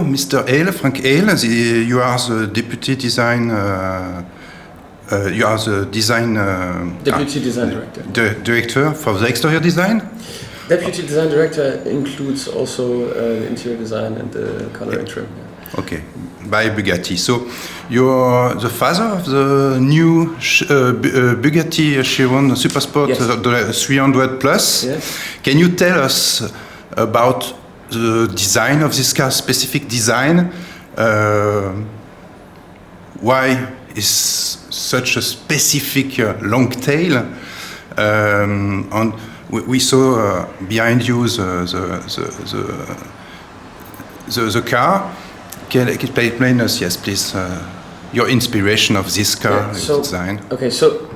Mr. Heyl, Frank Heyl. You are the deputy design. You are the design. Deputy design director. Director for the exterior design. Deputy design director includes also the interior design and the coloring trim. Yeah. Okay, by Bugatti. So you're the father of the new Bugatti Chiron Super Sport, yes. 300 plus. Yes. Can you tell us about the design of this car, specific design? Why is such a specific long tail? And we saw behind you the car. Can you explain us, yes, please, your inspiration of this car design? Okay, so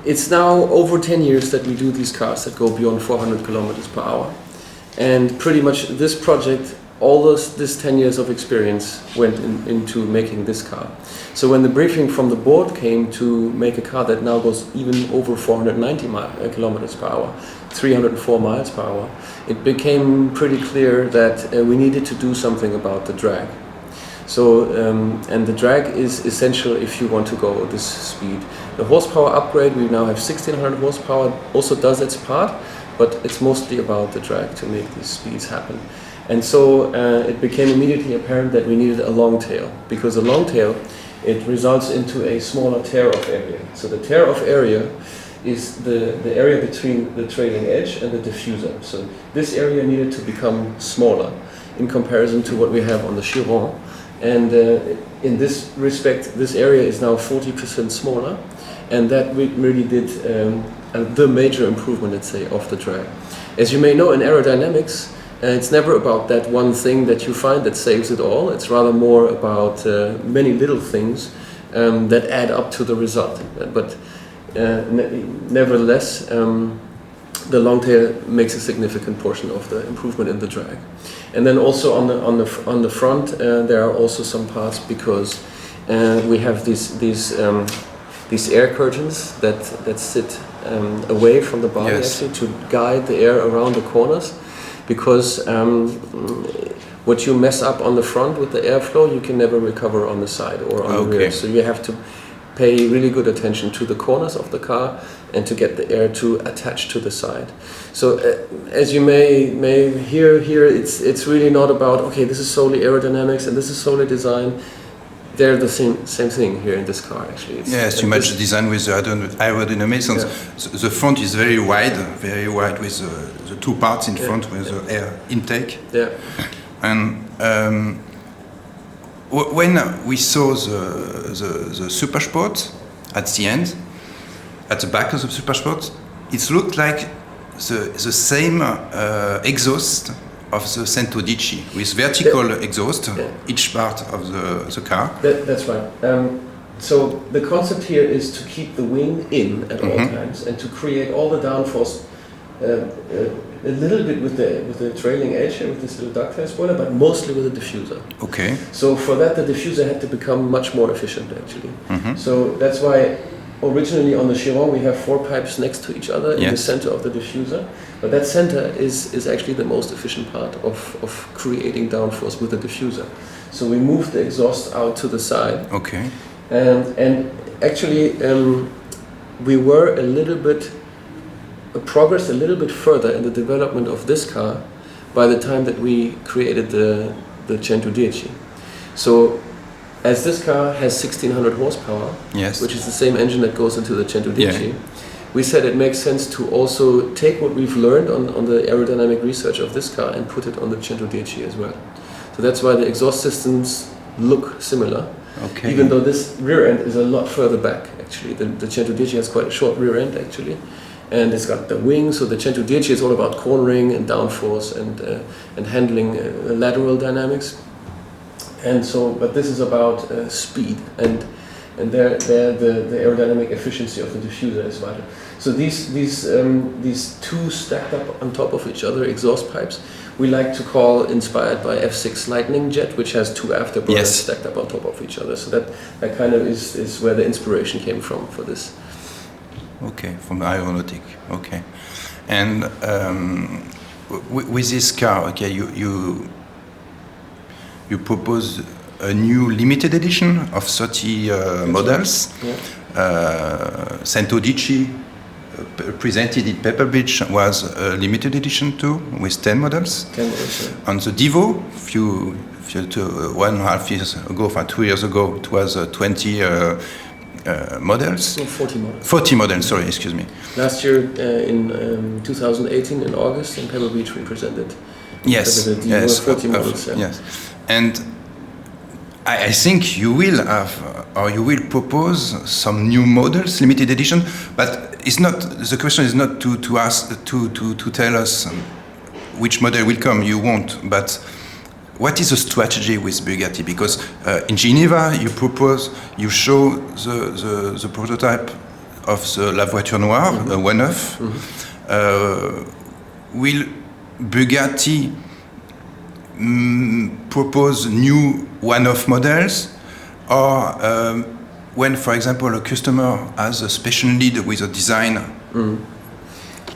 it's now over 10 years that we do these cars that go beyond 400 kilometers per hour. And pretty much this project, this 10 years of experience went into making this car. So when the briefing from the board came to make a car that now goes even over 490 kilometers per hour, 304 miles per hour, it became pretty clear that we needed to do something about the drag. So, and the drag is essential if you want to go this speed. The horsepower upgrade, we now have 1600 horsepower, also does its part, but it's mostly about the drag to make these speeds happen. And so it became immediately apparent that we needed a long tail, because a long tail, it results into a smaller tear-off area. So the tear-off area is the area between the trailing edge and the diffuser. So this area needed to become smaller in comparison to what we have on the Chiron. And in this respect, this area is now 40% smaller, and that really did the major improvement, let's say, of the drag. As you may know, in aerodynamics, it's never about that one thing that you find that saves it all. It's rather more about many little things that add up to the result. But nevertheless, the long tail makes a significant portion of the improvement in the drag. And then also on the front, there are also some parts, because we have these air curtains that sit away from the body, yes, actually, to guide the air around the corners. Because what you mess up on the front with the airflow, you can never recover on the side or on the rear. So you have to pay really good attention to the corners of the car and to get the air to attach to the side. So as you may hear here, it's really not about, okay, this is solely aerodynamics and this is solely design. They're the same thing here in this car, actually. Yes, you match the design with the aerodynamics. And the front is very wide with the two parts in front with the air intake. Yeah. And when we saw the Super Sport at the end, at the back of the Super Sport, it looked like the same exhaust of the Centodici, with vertical exhaust, each part of the car. That's right. So the concept here is to keep the wing in at all times and to create all the downforce a little bit with the trailing edge and with this little ductile spoiler, but mostly with the diffuser. Okay. So for that, the diffuser had to become much more efficient, actually. So that's why originally on the Chiron we have 4 pipes next to each other in the center of the diffuser, but that center is actually the most efficient part of creating downforce with the diffuser. So we moved the exhaust out to the side. Okay. And actually we were progressed a little bit further in the development of this car by the time that we created the Centodici. So as this car has 1600 horsepower, which is the same engine that goes into the Centodici, we said it makes sense to also take what we've learned on the aerodynamic research of this car and put it on the Centodici as well. So that's why the exhaust systems look similar, even though this rear end is a lot further back, actually. The Centodici has quite a short rear end, actually. And it's got the wing, so the Centodici is all about cornering and downforce and handling lateral dynamics. And so, but this is about speed, and there the aerodynamic efficiency of the diffuser is vital. So these two stacked up on top of each other exhaust pipes, we like to call inspired by F6 Lightning Jet, which has 2 afterburners stacked up on top of each other. So that kind of is where the inspiration came from for this. Okay, from the aeronautic. Okay, and with this car, okay, you propose a new limited edition of 30 models. Yeah. Santo Dici presented in Pebble Beach was a limited edition too, with 10 models. 10 models, yeah. On the Divo, few 1.5 years ago, 2 years ago, it was 20 models. No, 40 models. 40 models, sorry, excuse me. Last year in 2018 in August in Pebble Beach we presented. Yes, the Divo yes, 40 models. Yeah. yes. And I think you will have, or you will propose some new models, limited edition. But it's not. The question is not to ask to tell us which model will come. You won't. But what is the strategy with Bugatti? Because in Geneva, you show the prototype of the La Voiture Noire, a one-off. Will Bugatti propose new one-off models, or when, for example, a customer has a special need with a design,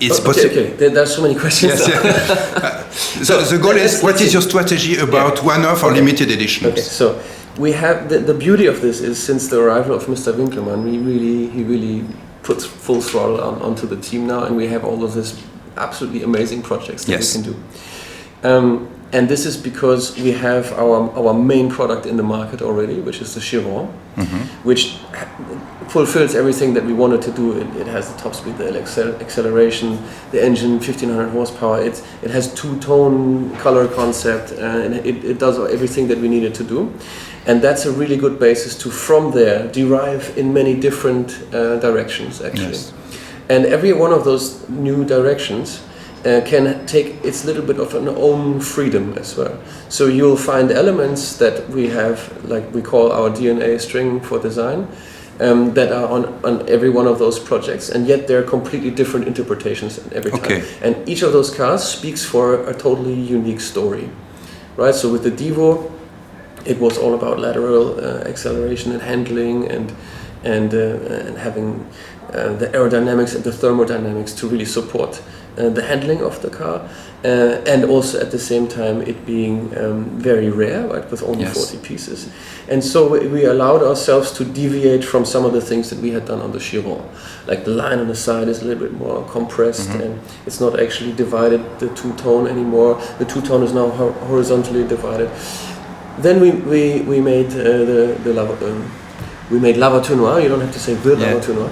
it's possible. Okay, there's so many questions. Yes, so the goal is, what is your strategy about one-off or limited editions? Okay, so we have the beauty of this is since the arrival of Mr. Winkelmann, he really puts full throttle onto the team now, and we have all of these absolutely amazing projects that we can do. And this is because we have our main product in the market already, which is the Chiron, which fulfills everything that we wanted to do. It has the top speed, the acceleration, the engine, 1500 horsepower. It has two-tone color concept, and it does everything that we needed to do. And that's a really good basis to, from there, derive in many different directions, actually. Yes. And every one of those new directions can take its little bit of an own freedom as well. So you'll find elements that we have, like we call our DNA string for design, that are on every one of those projects, and yet they're completely different interpretations every time. Okay. And each of those cars speaks for a totally unique story, right? So with the Divo, it was all about lateral acceleration and handling, and having the aerodynamics and the thermodynamics to really support the handling of the car, and also at the same time it being very rare, right, with only 40 pieces. And so we allowed ourselves to deviate from some of the things that we had done on the Chiron. Like the line on the side is a little bit more compressed, and it's not actually divided, the two-tone anymore. The two-tone is now horizontally divided. Then we made we made La Voiture Noire. You don't have to say the La Voiture Noire.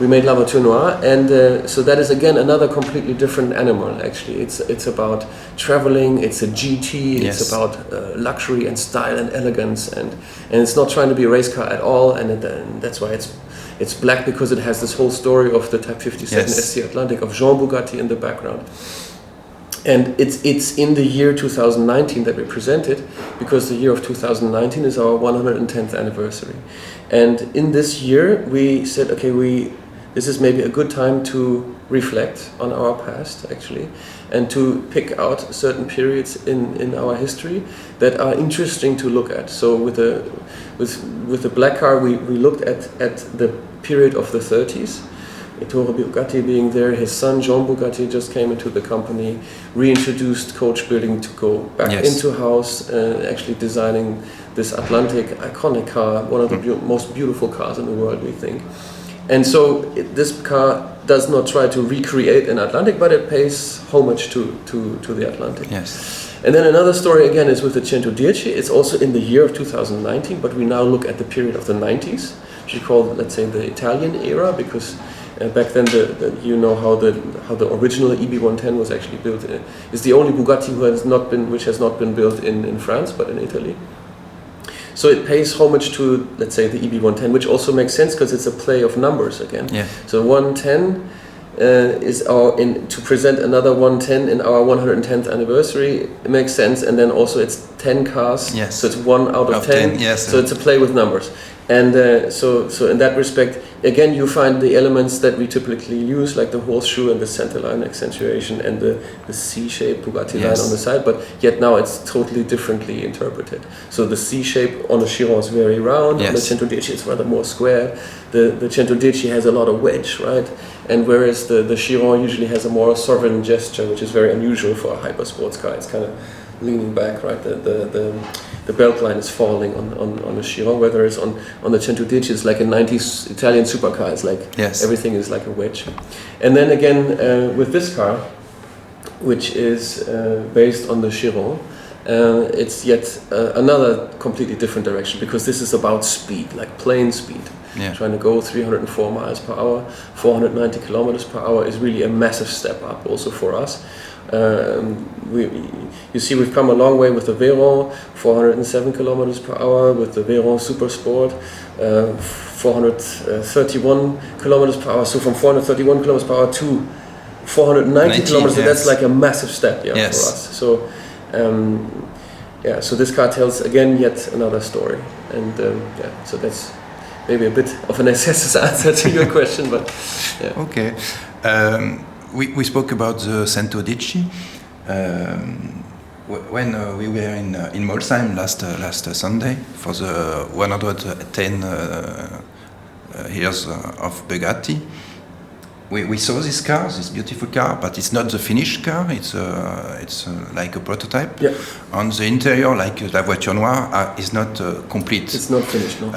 We made La Voiture Noire, and so that is again another completely different animal. Actually, it's about traveling. It's a GT. It's about luxury and style and elegance, and it's not trying to be a race car at all. And that's why it's black, because it has this whole story of the Type 57 SC Atlantic of Jean Bugatti in the background. And it's in the year 2019 that we presented, because the year of 2019 is our 110th anniversary. And in this year we said, okay, this is maybe a good time to reflect on our past, actually, and to pick out certain periods in our history that are interesting to look at. So with the black car, we looked at the period of the 30s. Ettore Bugatti being there, his son Jean Bugatti just came into the company, reintroduced coach building to go back into house, actually designing this Atlantic iconic car, one of the most beautiful cars in the world, we think. And so this car does not try to recreate an Atlantic, but it pays homage to the Atlantic. Yes. And then another story again is with the 110. It's also in the year of 2019, but we now look at the period of the 90s, which we call, let's say, the Italian era, because back then, you know how the original EB110 was actually built. It's the only Bugatti which has not been built in France, but in Italy. So it pays homage to, let's say, the EB110, which also makes sense because it's a play of numbers again. Yeah. So 110 is to present another 110 in our 110th anniversary. It makes sense, and then also it's 10 cars. Yes. So it's 1 out of 10. Yes. So it's a play with numbers. And so in that respect, again, you find the elements that we typically use, like the horseshoe and the centerline accentuation and the C-shaped Bugatti line on the side, but yet now it's totally differently interpreted. So the C-shape on the Chiron is very round, on the 110 it's rather more square. The 110 has a lot of wedge, right? And whereas the Chiron usually has a more sovereign gesture, which is very unusual for a hyper sports car. It's kind of leaning back, right? The the belt line is falling on a Chiron, whether it's on the 110, it's like a 90s Italian supercar. It's like everything is like a wedge. And then again with this car, which is based on the Chiron, it's yet another completely different direction, because this is about speed, like plane speed. Trying to go 304 miles per hour, 490 kilometers per hour is really a massive step up also for us. You see, we've come a long way with the Veyron, 407 kilometers per hour, with the Veyron Super Sport, 431 kilometers per hour. So from 431 kilometers per hour to 490 kilometers, so that's like a massive step for us. So so this car tells again yet another story, and so that's maybe a bit of an excessive answer to your question, but okay. We spoke about the 110. When we were in Molsheim last Sunday for the 110 years of Bugatti, we saw this car, this beautiful car, but it's not the finished car. It's like a prototype. Yeah. On the interior, like La Voiture Noire, is not complete. It's not finished. No.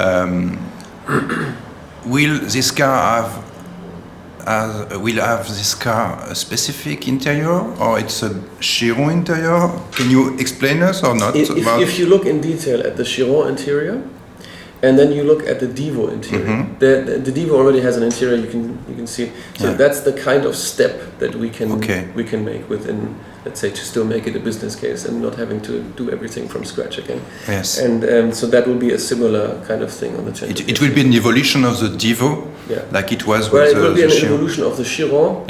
Will this car have this car a specific interior, or it's a Chiron interior? Can you explain us or not? If you look in detail at the Chiron interior, and then you look at the Divo interior, the Divo already has an interior. You can see. So that's the kind of step that we can make within, let's say, to still make it a business case and not having to do everything from scratch again. Yes. And so that will be a similar kind of thing on the channel. It will be an evolution of the Divo, like it was with the Well, it will be an evolution of the Chiron,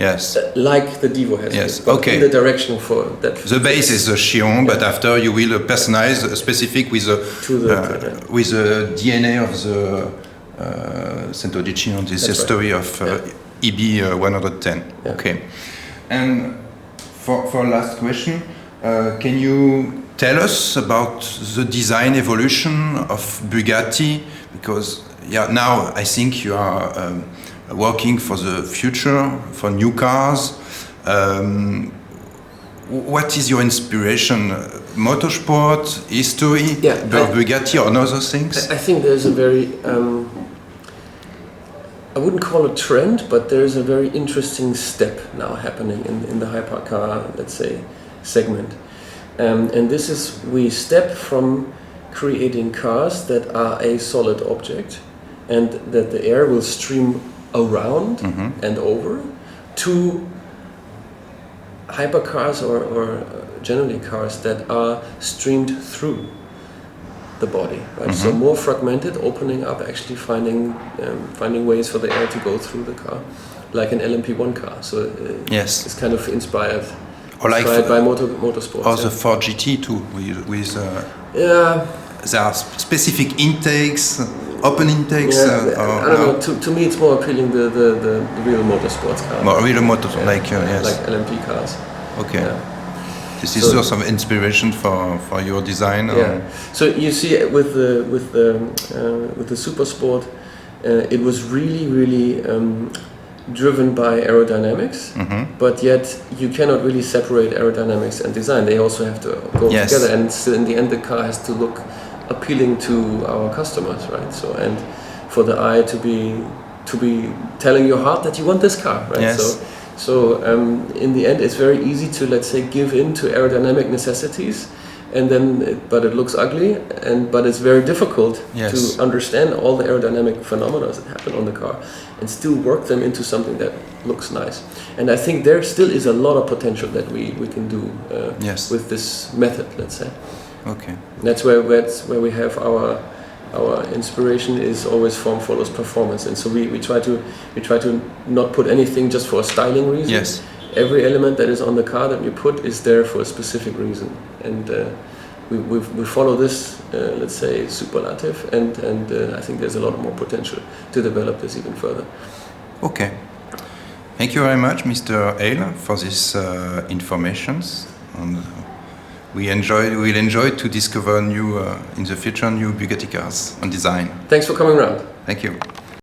like the Divo has been, but in the direction for that. The base is the Chiron, but after you will personalize specific with the DNA of the 110 and this story of EB 110. Yeah. Okay. And for last question, can you tell us about the design evolution of Bugatti? Because now I think you are working for the future, for new cars. What is your inspiration? Motorsport, history, Bugatti, or other things? I think there's a very, I wouldn't call it trend, but there's a very interesting step now happening in the hypercar, let's say, segment. And this is, we step from creating cars that are a solid object and that the air will stream around and over, to hypercars or generally cars that are streamed through the body, right? So more fragmented, opening up, actually finding ways for the air to go through the car, like an LMP1 car. So it's kind of inspired by motorsport. Or the Ford GT too, with there are specific intakes, open intakes. I don't know. To me, it's more appealing the real motorsports car. More real motorsport, like LMP cars. Okay. Yeah. This is also some inspiration for your design. So you see, with the Super Sport, it was really driven by aerodynamics, but yet you cannot really separate aerodynamics and design. They also have to go together, and so in the end, the car has to look appealing to our customers, right? So, and for the eye to be telling your heart that you want this car, right? Yes. So in the end, it's very easy to, let's say, give in to aerodynamic necessities, and then but it looks ugly, but it's very difficult to understand all the aerodynamic phenomena that happen on the car and still work them into something that looks nice. And I think there still is a lot of potential that we can do with this method, let's say. Okay. That's where we have our inspiration is always form follows performance, and so we try to not put anything just for a styling reason. Yes. Every element that is on the car that we put is there for a specific reason, and we follow this let's say superlative, and I think there's a lot more potential to develop this even further. Okay. Thank you very much, Mr. Heyl, for this informations. And we'll enjoy to discover new in the future new Bugatti cars and design. Thanks for coming around. Thank you.